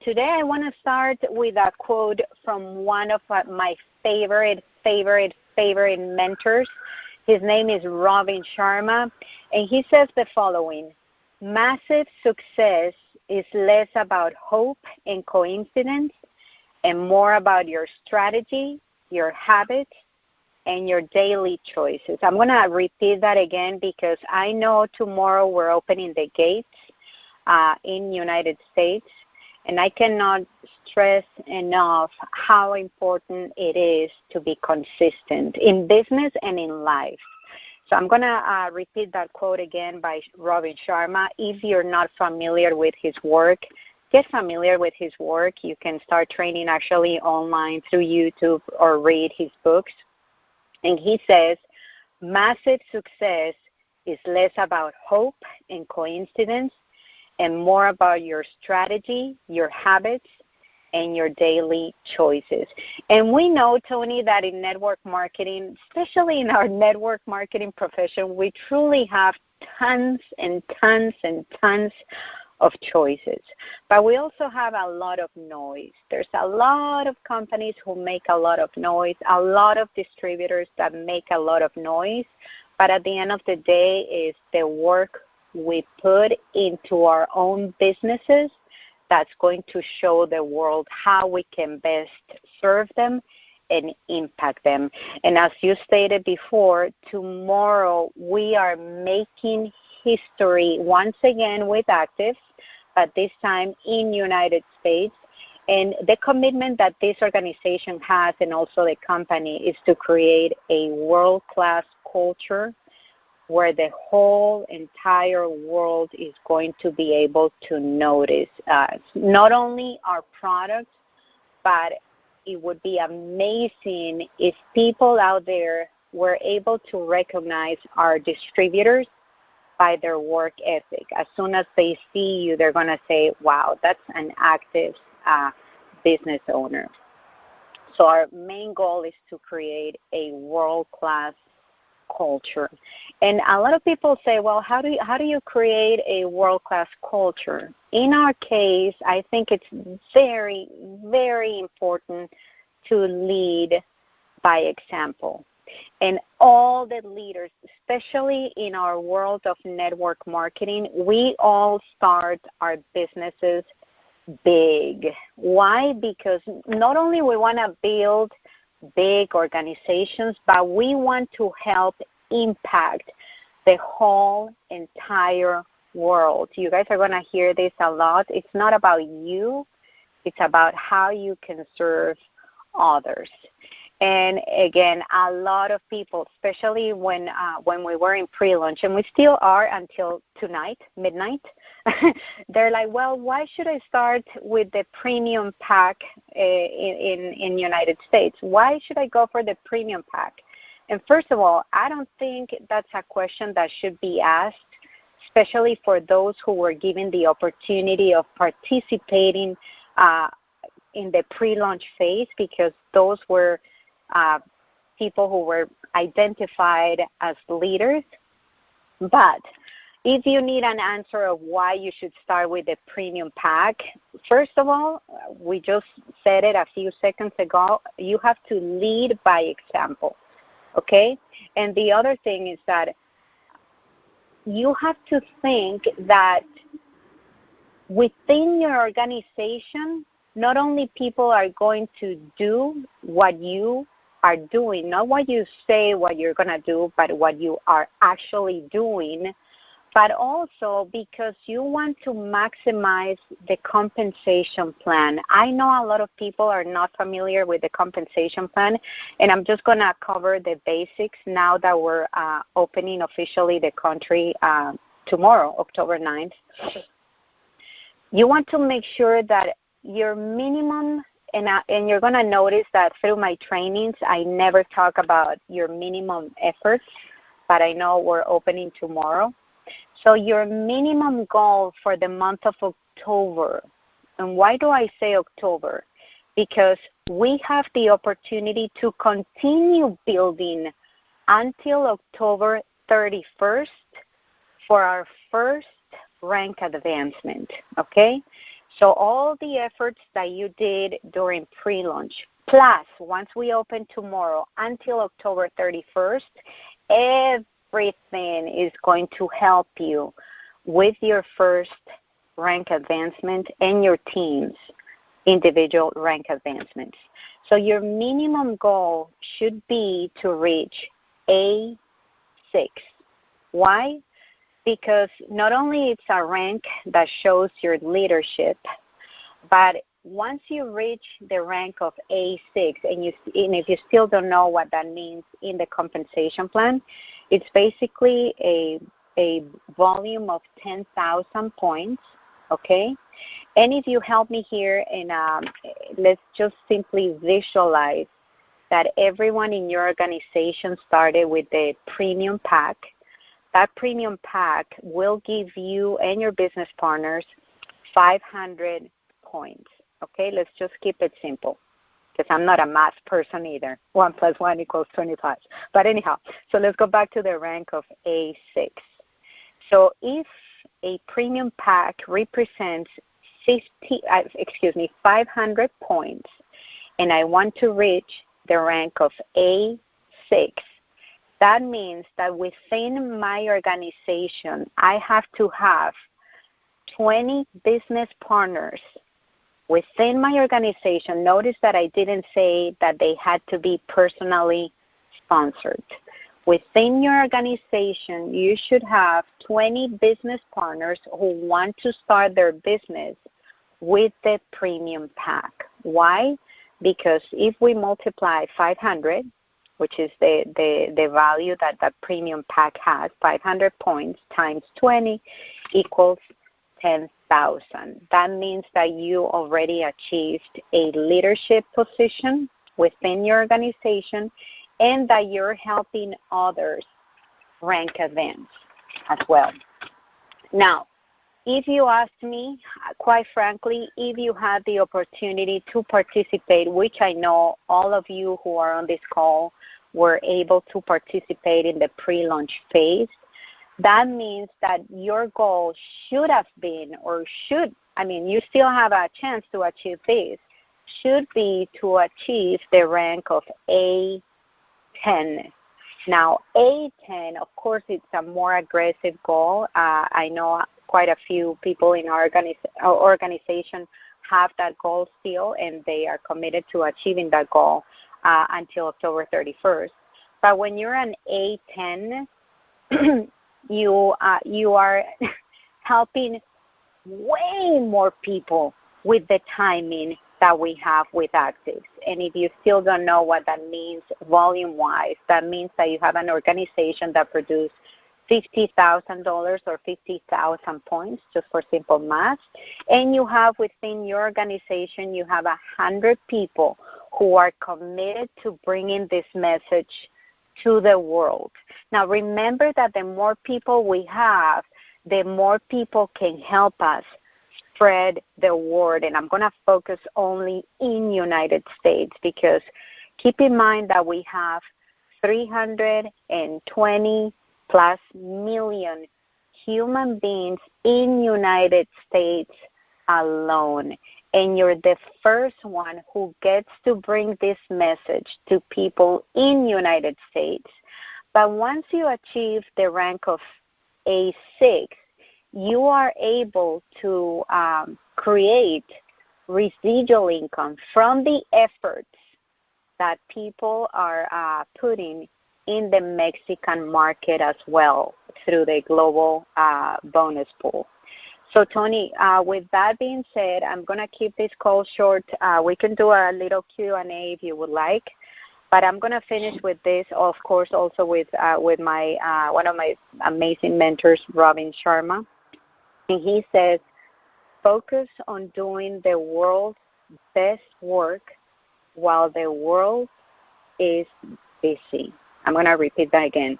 today I want to start with a quote from one of my favorite mentors. His name is Robin Sharma, and he says the following: massive success is less about hope and coincidence and more about your strategy, your habits, and your daily choices. I'm going to repeat that again because I know tomorrow we're opening the gates in the United States, and I cannot stress enough how important it is to be consistent in business and in life. So I'm going to repeat that quote again by Robin Sharma. If you're not familiar with his work, get familiar with his work. You can start training actually online through YouTube or read his books. And he says, massive success is less about hope and coincidence and more about your strategy, your habits, and your daily choices. And we know, Tony, that in network marketing, especially in our network marketing profession, we truly have tons and tons and tons of choices. But we also have a lot of noise. There's a lot of companies who make a lot of noise, a lot of distributors that make a lot of noise. But at the end of the day, is the work we put into our own businesses that's going to show the world how we can best serve them and impact them. And as you stated before, tomorrow we are making history once again with Active, but this time in the United States. And the commitment that this organization has and also the company is to create a world-class culture where the whole entire world is going to be able to notice us. Not only our products, but it would be amazing if people out there were able to recognize our distributors by their work ethic. As soon as they see you, they're going to say, wow, that's an Active business owner. So our main goal is to create a world-class culture. And a lot of people say, well, how do you create a world-class culture? In our case, I think it's very, very important to lead by example. And all the leaders, especially in our world of network marketing, we all start our businesses big. Why? Because not only we want to build big organizations, but we want to help impact the whole entire world. You guys are going to hear this a lot. It's not about you. It's about how you can serve others. And again, a lot of people, especially when we were in pre-launch, and we still are until tonight, midnight, they're like, well, why should I start with the premium pack in the United States? Why should I go for the premium pack? And first of all, I don't think that's a question that should be asked, especially for those who were given the opportunity of participating in the pre-launch phase, because those were people who were identified as leaders. But if you need an answer of why you should start with the premium pack, first of all, we just said it a few seconds ago, you have to lead by example, okay? And the other thing is that you have to think that within your organization, not only people are going to do what you are doing, not what you say what you're going to do, but what you are actually doing, but also because you want to maximize the compensation plan. I know a lot of people are not familiar with the compensation plan, and I'm just going to cover the basics now that we're opening officially the country tomorrow, October 9th. You want to make sure that your minimum, and you're going to notice that through my trainings, I never talk about your minimum efforts, but I know we're opening tomorrow. So your minimum goal for the month of October, and why do I say October? Because we have the opportunity to continue building until October 31st for our first rank advancement, okay? So all the efforts that you did during pre-launch, plus once we open tomorrow until October 31st, everything is going to help you with your first rank advancement and your team's individual rank advancements. So your minimum goal should be to reach A6. Why? Because not only it's a rank that shows your leadership, but once you reach the rank of A6, and if you still don't know what that means in the compensation plan, it's basically a volume of 10,000 points, okay? And if you help me here, and let's just simply visualize that everyone in your organization started with the premium pack. That premium pack will give you and your business partners 500 points. Okay, let's just keep it simple, because I'm not a math person either. 1 + 1 = 25. But anyhow, so let's go back to the rank of A6. So if a premium pack represents 500 points, and I want to reach the rank of A6, that means that within my organization, I have to have 20 business partners within my organization. Notice that I didn't say that they had to be personally sponsored. Within your organization, you should have 20 business partners who want to start their business with the premium pack. Why? Because if we multiply 500, which is the value that the premium pack has, 500 points times 20 equals 10,000. That means that you already achieved a leadership position within your organization, and that you're helping others rank advance as well. Now, if you ask me, quite frankly, if you had the opportunity to participate, which I know all of you who are on this call were able to participate in the pre-launch phase, that means that your goal should have been, you still have a chance to achieve this, should be to achieve the rank of A10. Now, A10, of course, it's a more aggressive goal. I know quite a few people in our organization have that goal still, and they are committed to achieving that goal until October 31st. But when you're an A10, you are helping way more people with the timing that we have with Actives. And if you still don't know what that means volume-wise, that means that you have an organization that produces $50,000 or 50,000 points, just for simple math, and you have within your organization, you have 100 people who are committed to bringing this message to the world. Now, remember that the more people we have, the more people can help us spread the word. And I'm going to focus only in United States, because keep in mind that we have 320 plus million human beings in United States alone. And you're the first one who gets to bring this message to people in United States. But once you achieve the rank of A6, you are able to create residual income from the efforts that people are putting in the Mexican market as well through the global bonus pool. So, Tony, with that being said, I'm going to keep this call short. We can do a little Q&A if you would like, but I'm going to finish with this, of course, also with my one of my amazing mentors, Robin Sharma. And he says, focus on doing the world's best work while the world is busy. I'm going to repeat that again.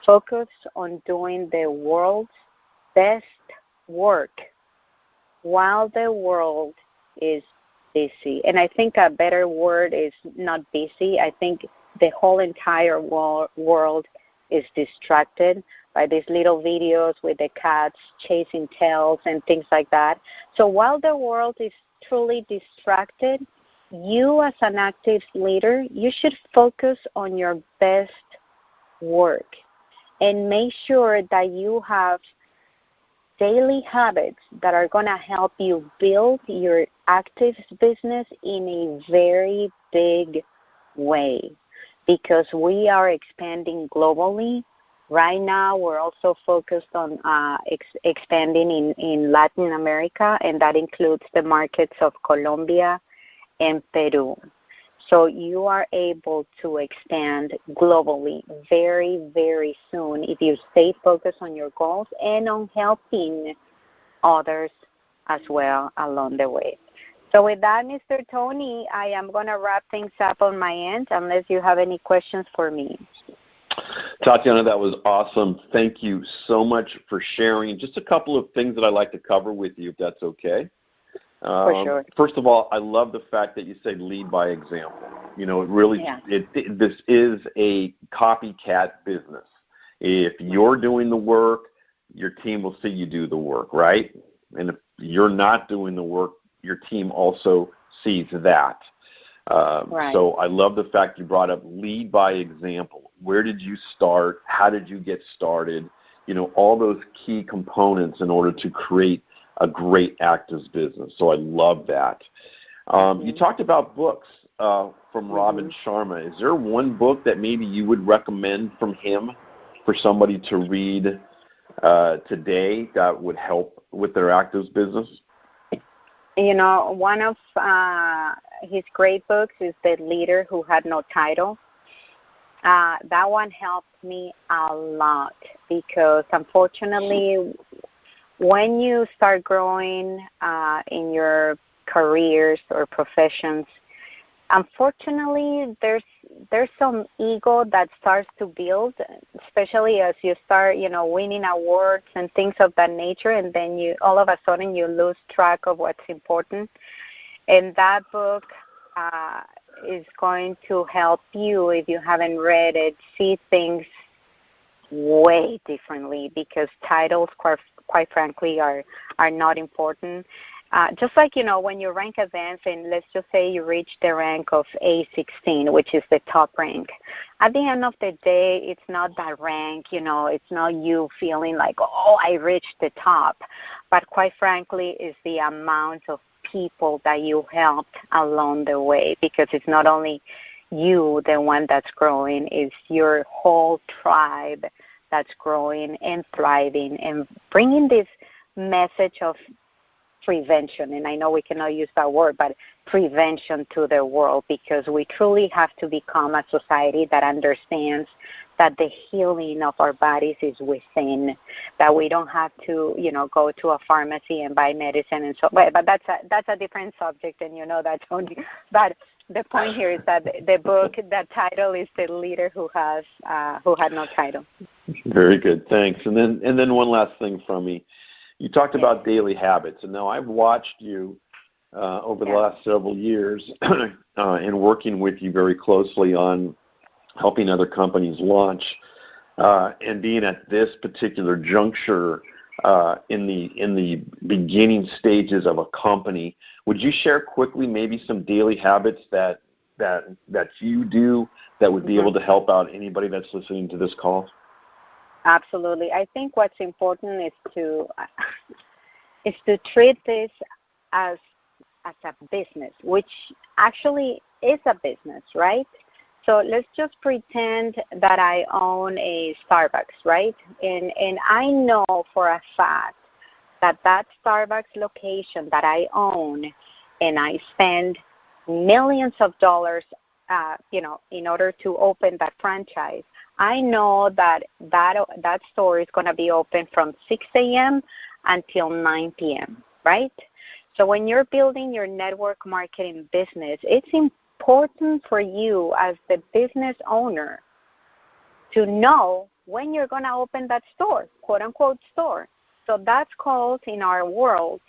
Focus on doing the world's best work while the world is busy. And I think a better word is not busy. I think the whole entire world is distracted by these little videos with the cats chasing tails and things like that. So while the world is truly distracted, you as an active leader, you should focus on your best work and make sure that you have daily habits that are going to help you build your active business in a very big way, because we are expanding globally. Right now, we're also focused on expanding in Latin America, and that includes the markets of Colombia and Peru. So you are able to expand globally very, very soon if you stay focused on your goals and on helping others as well along the way. So with that, Mr. Tony, I am going to wrap things up on my end unless you have any questions for me. Tatiana, that was awesome. Thank you so much for sharing. Just a couple of things that I'd like to cover with you, if that's okay. For sure. First of all, I love the fact that you say lead by example. You know, it really, this is a copycat business. If you're doing the work, your team will see you do the work, right? And if you're not doing the work, your team also sees that. Right. So I love the fact you brought up lead by example. Where did you start? How did you get started? You know, all those key components in order to create a great actives business. So I love that. You talked about books from Robin Sharma. Is there one book that maybe you would recommend from him for somebody to read today that would help with their actives business? You know, one of his great books is The Leader Who Had No Title. That one helped me a lot because, unfortunately, when you start growing in your careers or professions, unfortunately, there's some ego that starts to build, especially as you start, you know, winning awards and things of that nature, and then you all of a sudden you lose track of what's important. And that book is going to help you, if you haven't read it, see things way differently, because titles, quite frankly, are not important. Just like, you know, when you rank events, and let's just say you reach the rank of A16, which is the top rank. At the end of the day, it's not that rank, you know, it's not you feeling like, oh, I reached the top. But quite frankly, it's the amount of people that you helped along the way, because it's not only you, the one that's growing, it's your whole tribe that's growing and thriving and bringing this message of prevention, and I know we cannot use that word, but prevention to the world, because we truly have to become a society that understands that the healing of our bodies is within, that we don't have to, you know, go to a pharmacy and buy medicine and so. But that's a different subject, and you know that's only. But the point here is that the book, that title is The Leader Who Had No Title. Very good, thanks. And then one last thing from me. You talked about daily habits, and now I've watched you over the last several years and working with you very closely on helping other companies launch and being at this particular juncture in the beginning stages of a company. Would you share quickly maybe some daily habits that you do that would be able to help out anybody that's listening to this call? Absolutely. I think what's important is to treat this as a business, which actually is a business, right? So let's just pretend that I own a Starbucks, right? And I know for a fact that Starbucks location that I own, and I spend millions of dollars, you know, in order to open that franchise, I know that store is going to be open from 6 a.m. until 9 p.m., right? So when you're building your network marketing business, it's important for you as the business owner to know when you're going to open that store, quote-unquote store. So that's called, in our world,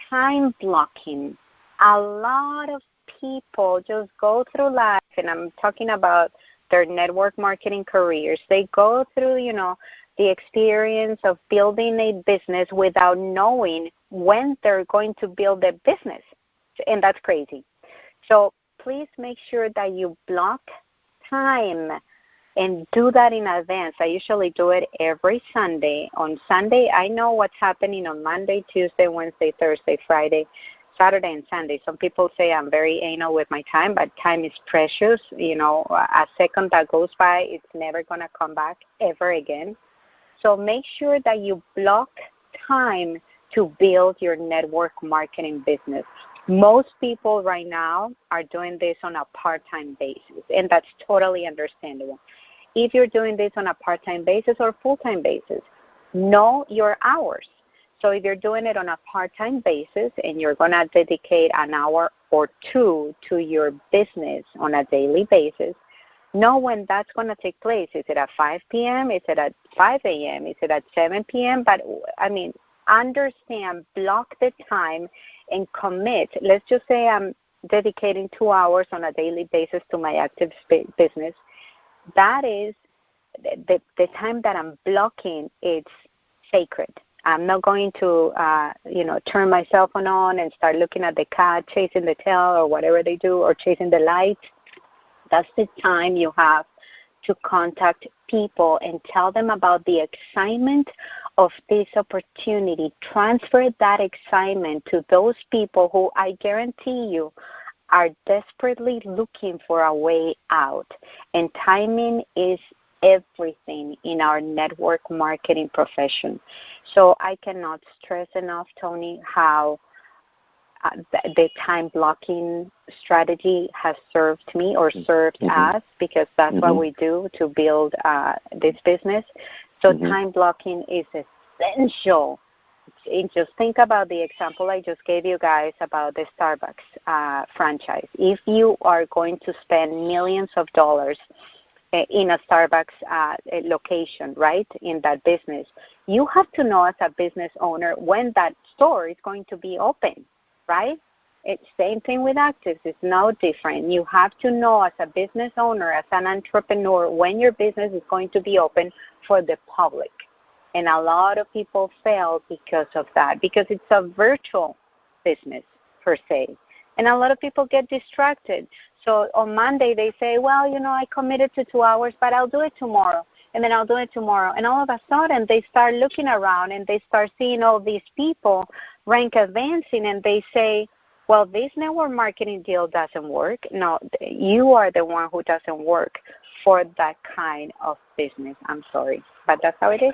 time blocking. A lot of people just go through life, and I'm talking about their network marketing careers, they go through, the experience of building a business without knowing when they're going to build a business. And that's crazy. So please make sure that you block time and do that in advance. I usually do it every Sunday. On Sunday, I know what's happening on Monday, Tuesday, Wednesday, Thursday, Friday, Saturday, and Sunday. Some people say I'm very anal with my time, but time is precious. A second that goes by, it's never going to come back ever again. So make sure that you block time to build your network marketing business. Most people right now are doing this on a part-time basis, and that's totally understandable. If you're doing this on a part-time basis or full-time basis, know your hours. So if you're doing it on a part-time basis and you're going to dedicate an hour or two to your business on a daily basis, know when that's going to take place. Is it at 5 p.m.? Is it at 5 a.m.? Is it at 7 p.m.? But, understand, block the time and commit. Let's just say I'm dedicating 2 hours on a daily basis to my active business. That is the time that I'm blocking. It's sacred. I'm not going to, turn my cell phone on and start looking at the cat chasing the tail or whatever they do, or chasing the light. That's the time you have to contact people and tell them about the excitement of this opportunity. Transfer that excitement to those people who, I guarantee you, are desperately looking for a way out. And timing is everything in our network marketing profession. So I cannot stress enough, Tony, how the time blocking strategy has served me or served us, because that's what we do to build this business. So time blocking is essential. Just think about the example I just gave you guys about the Starbucks franchise. If you are going to spend millions of dollars in a Starbucks location, right, in that business, you have to know as a business owner when that store is going to be open, right? It's same thing with actives. It's no different. You have to know as a business owner, as an entrepreneur, when your business is going to be open for the public. And a lot of people fail because of that, because it's a virtual business per se. And a lot of people get distracted. So on Monday they say, well, I committed to 2 hours, but I'll do it tomorrow. And then I'll do it tomorrow. And all of a sudden they start looking around and they start seeing all these people rank advancing, and they say, well, this network marketing deal doesn't work. No, you are the one who doesn't work for that kind of business. I'm sorry, but that's how it is.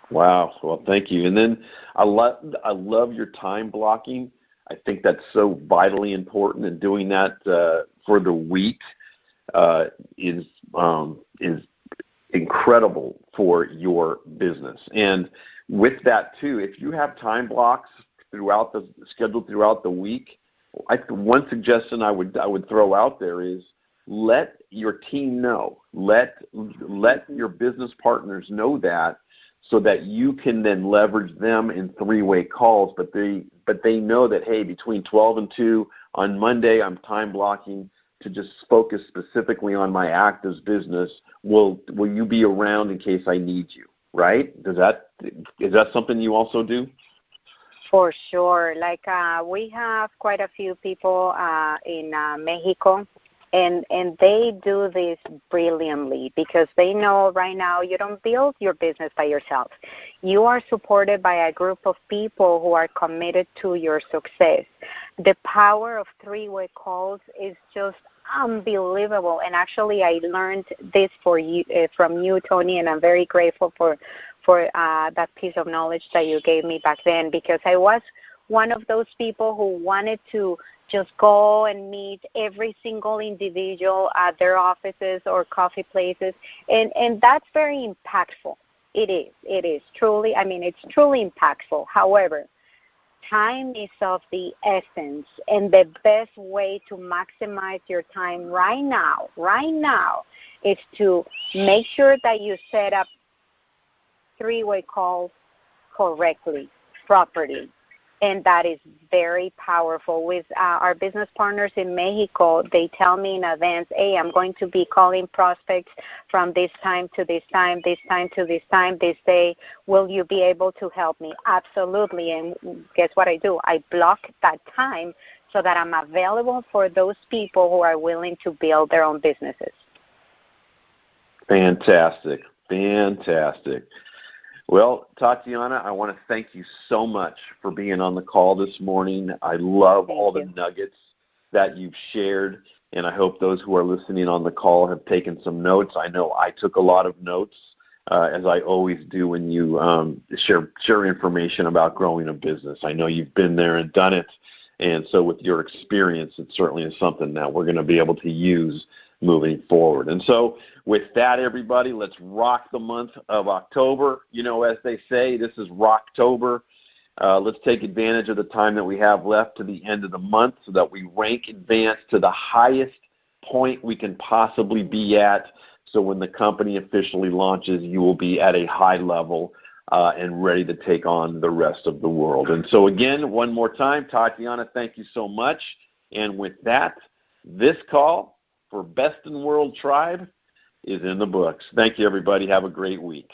Wow. Well, thank you. And then I love your time blocking. I think that's so vitally important, and doing that for the week is incredible for your business. And with that too, if you have time blocks scheduled throughout the week, one suggestion I would throw out there is let your team know, let your business partners know that, so that you can then leverage them in three-way calls. But they know that, hey, between 12 and 2 on Monday, I'm time blocking to just focus specifically on my actives business. Will you be around in case I need you? Right? Is that something you also do? For sure. Like we have quite a few people in Mexico. And they do this brilliantly, because they know right now you don't build your business by yourself. You are supported by a group of people who are committed to your success. The power of three-way calls is just unbelievable. And actually, I learned this from you, Tony, and I'm very grateful for that piece of knowledge that you gave me back then, because I was one of those people who wanted to just go and meet every single individual at their offices or coffee places. And that's very impactful. It is truly, it's truly impactful. However, time is of the essence, and the best way to maximize your time right now is to make sure that you set up three-way calls correctly, properly. And that is very powerful. With our business partners in Mexico, they tell me in advance, hey, I'm going to be calling prospects from this time to this time, this time to this time. They say, will you be able to help me? Absolutely. And guess what I do? I block that time so that I'm available for those people who are willing to build their own businesses. Fantastic. Fantastic. Well, Tatiana, I want to thank you so much for being on the call this morning. I love all the nuggets that you've shared, and I hope those who are listening on the call have taken some notes. I know I took a lot of notes, as I always do when you share information about growing a business. I know you've been there and done it, and so with your experience, it certainly is something that we're going to be able to use moving forward. And so with that, everybody, let's rock the month of October. You know, as they say, this is Rocktober. Let's take advantage of the time that we have left to the end of the month so that we rank advance to the highest point we can possibly be at. So when the company officially launches, you will be at a high level and ready to take on the rest of the world. And so again, one more time, Tatiana, thank you so much. And with that, this call for Best in World Tribe is in the books. Thank you, everybody. Have a great week.